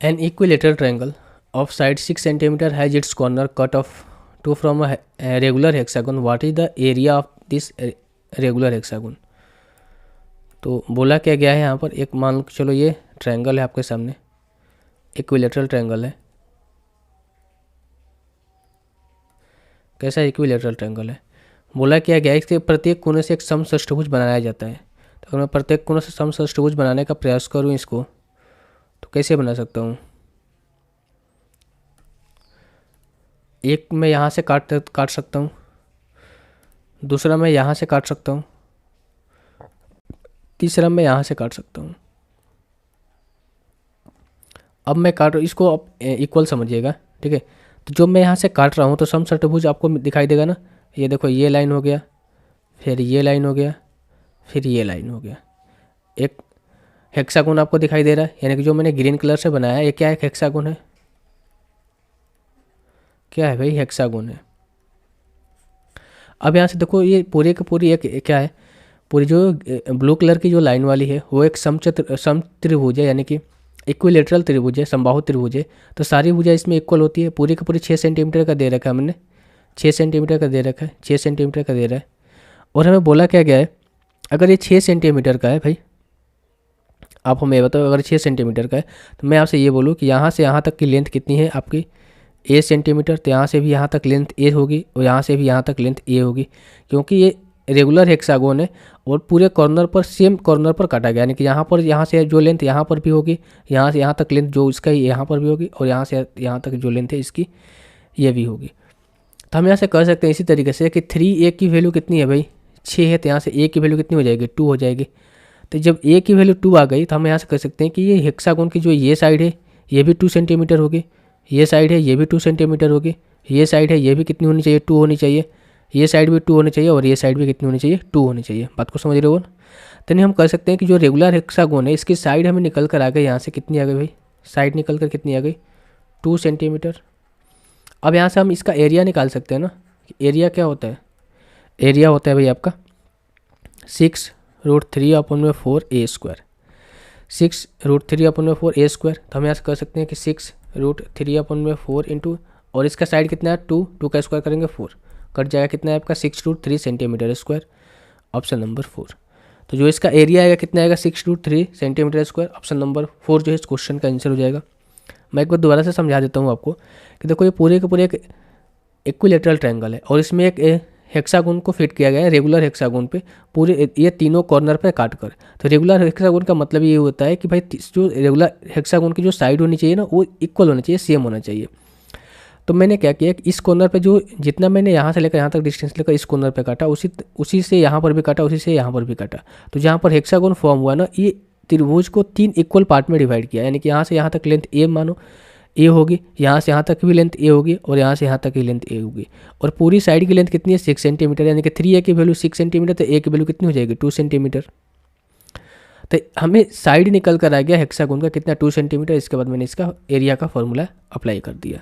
An equilateral triangle of side 6 cm has its corner cut off to from a regular hexagon. What is the area of this regular hexagon? तो बोला क्या गया है यहाँ पर, एक मान चलो ये ट्रायंगल है आपके सामने, इक्विलेटरल ट्रायंगल है। कैसा इक्विलेटरल ट्रायंगल है? बोला क्या गया है इसके प्रत्येक कोने से एक समषष्ठभुज बनाया जाता है। तो अगर मैं प्रत्येक कोने से समषष्ठभुज बनाने का प्रयास करूँ इसको, तो कैसे बना सकता हूँ? एक मैं यहाँ से काट सकता हूँ, दूसरा मैं यहाँ से काट सकता हूँ, तीसरा मैं यहाँ से काट सकता हूँ। अब मैं काट इसको, अब इक्वल समझिएगा, ठीक है। तो जो मैं यहाँ से काट रहा हूँ तो समषष्ठभुज आपको दिखाई देगा ना। ये देखो, ये लाइन हो गया, फिर ये लाइन हो गया, फिर ये लाइन हो गया। एक हेक्सागोन आपको दिखाई दे रहा है, यानी कि जो मैंने ग्रीन कलर से बनाया है ये क्या है? हेक्सागोन है। क्या है भाई? हेक्सागोन है। अब यहाँ से देखो, ये पूरी की पूरी एक क्या है, पूरी जो ब्लू कलर की जो लाइन वाली है वो एक समत्रिभुज है, यानी कि इक्विलेटरल त्रिभुज है, समबाहु त्रिभुज है। तो सारी भुजा इसमें इक्वल होती है। पूरी की पूरी 6 सेंटीमीटर का दे रखा है हमने, 6 सेंटीमीटर का दे रखा है, 6 सेंटीमीटर का दे रहा है। और हमें बोला क्या गया है, अगर ये 6 सेंटीमीटर का है भाई, आप हमें बताओ, अगर 6 सेंटीमीटर का है तो मैं आपसे ये बोलूँ कि यहाँ से यहाँ तक की लेंथ कितनी है आपकी? ए सेंटीमीटर। तो यहाँ से भी यहाँ तक लेंथ ए होगी और यहाँ से भी यहाँ तक लेंथ ए होगी, क्योंकि ये रेगुलर हेक्सागोन है और पूरे कॉर्नर पर सेम कॉर्नर पर काटा गया, यानी कि यहाँ पर, यहाँ से जो लेंथ यहाँ पर भी होगी, यहाँ से यहाँ तक लेंथ जो इसका यहाँ पर भी होगी, और यहाँ से यहाँ तक जो लेंथ है इसकी ये भी होगी। तो हम यहाँ से कह सकते हैं इसी तरीके से कि 3a की वैल्यू कितनी है भाई? 6 है। तो यहाँ से a की वैल्यू कितनी हो जाएगी? 2 हो जाएगी। तो जब a की वैल्यू 2 आ गई तो हम यहाँ से कह सकते हैं कि ये हेक्सागोन की जो ये साइड है ये भी 2 सेंटीमीटर होगी, ये साइड है ये भी 2 सेंटीमीटर होगी, ये साइड है ये भी कितनी होनी चाहिए? 2 होनी चाहिए, ये साइड भी 2 होनी चाहिए, और ये साइड भी कितनी होनी चाहिए? 2 होनी चाहिए। बात को समझ रहे हो ना? तो नहीं, हम कह सकते हैं कि जो रेगुलर हेक्सागोन है इसकी साइड हमें निकल कर आ गई, यहाँ से कितनी आ गई भाई? साइड निकल कर कितनी आ गई? 2 सेंटीमीटर। अब यहाँ से हम इसका एरिया निकाल सकते हैं ना। एरिया क्या होता है? एरिया होता है भाई आपका 6√3/4 a²। 6√3/4 a²। तो हम यहाँ से कर सकते हैं कि 6√3/4 इंटू, और इसका साइड कितना है? 2 का स्क्वायर करेंगे 4, कट जाएगा कितना है आपका? 6√3 सेंटीमीटर स्क्वायर। Option number 4। तो जो इसका एरिया आएगा कितना आएगा? 6√3 सेंटीमीटर स्क्वायर। ऑप्शन नंबर 4 जो है इस क्वेश्चन का आंसर हो जाएगा। मैं एक बार दोबारा से समझा देता हूँ आपको कि देखो, ये पूरे के पूरे एक इक्विलेटरल ट्रायंगल है और इसमें एक हेक्सागोन को फिट किया गया है रेगुलर हेक्सागोन पे, पूरे ये तीनों कॉर्नर पे काट कर। तो रेगुलर हेक्सागोन का मतलब ये होता है कि भाई जो रेगुलर हेक्सागोन की जो साइड होनी चाहिए ना वो इक्वल होना चाहिए, सेम होना चाहिए। तो मैंने क्या किया कि इस कॉर्नर पे जो जितना मैंने यहाँ से लेकर यहाँ तक डिस्टेंस लेकर इस कॉर्नर पे काटा, उसी से यहाँ पर भी काटा, उसी से यहाँ पर भी काटा। तो जहाँ पर हेक्सागोन फॉर्म हुआ ना, ये त्रिभुज को 3 इक्वल पार्ट में डिवाइड किया, यानी कि यहाँ से यहाँ तक लेंथ ए मानो ए होगी, यहाँ से यहाँ तक भी लेंथ ए होगी, और यहाँ से यहाँ तक की लेंथ ए होगी। और पूरी साइड की लेंथ कितनी है? 6 सेंटीमीटर, यानी कि 3a की वैल्यू 6 सेंटीमीटर, तो a की वैल्यू कितनी हो जाएगी? 2 सेंटीमीटर। तो हमें साइड निकल कर आ गया हेक्सागोन का कितना? 2 सेंटीमीटर। इसके बाद मैंने इसका एरिया का फॉर्मूला अप्लाई कर दिया।